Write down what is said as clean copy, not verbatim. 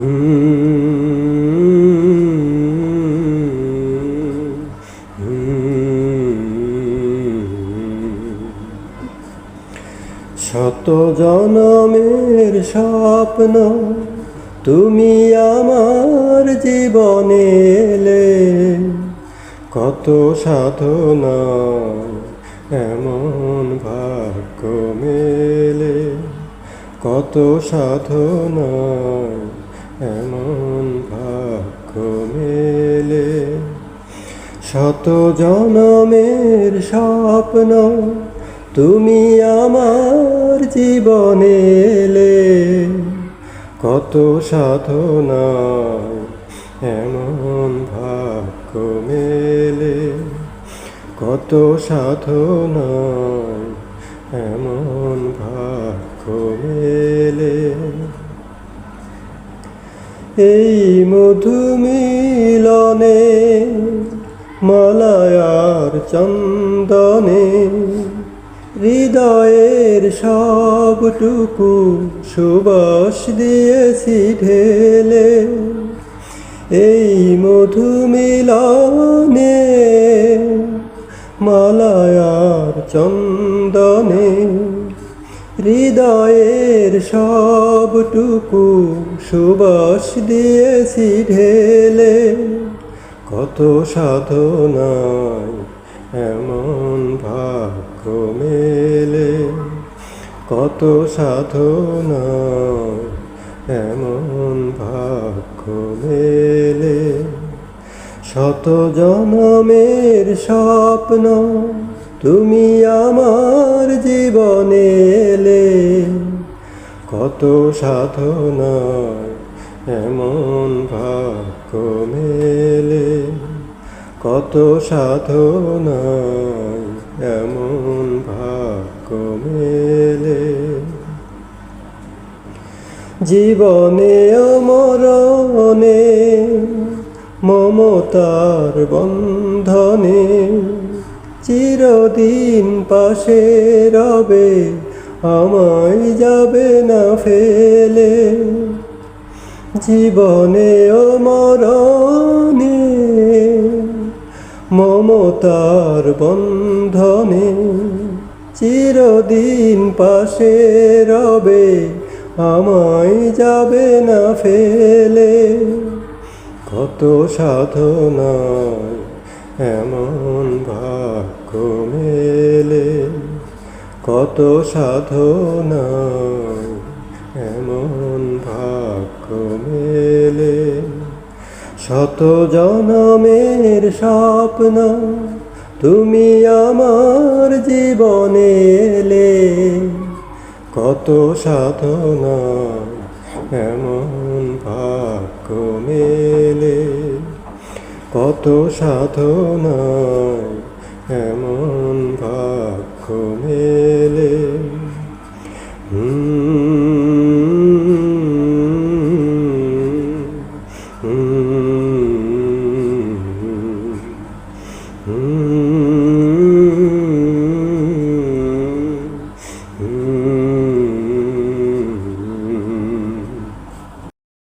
শত জনমের স্বপ্ন তুমি আমার জীবনে এলে, কত সাধনা এমন ভাগ্য মেলে, কত সাধনা এমন ভাগ্য মেলে। শত জনমের স্বপ্ন তুমি আমার জীবনে এলে, কত সাধনায় এমন ভাগ্য মেলে, কত সাধনায় এমন ভাগ্য মেলে। এই মধু মিলনে মালায়ার চন্দনে হৃদয়ের সবটুকু সুবাস দিয়েছি ঢেলে। এই মধু মিলনে মালায়ার চন্দনে হৃদয়ের সবটুকু সুবাস দিয়েছি ঢেলে, কত সাধনায় এমন ভাগ্য মেলে, কত সাধনায় এমন ভাগ্য মেলে। শত জনমের স্বপ্ন তুমি আমার জীবনে এলে, কত সাধনায় এমন ভাগ্য মেলে, কত সাধনায় এমন ভাগ্য মেলে। জীবনে মরণে মমতার বন্ধনে চিরদিন পাশে রবে, আমায় যাবে না ফেলে। জীবনে মরণে মমতার বন্ধনে চিরদিন পাশে রবে, আমায় যাবে না ফেলে, কত সাধনায় এমন ভাগ্য মেলে, কত সাধনায় এমন ভাগ্য মেলে। শত জনমের স্বপ্ন তুমি আমার জীবনে এলে, কত সাধনায় এমন ভাগ্য মেলে, কত সাধনায় এমন ভাগ্য মেলে।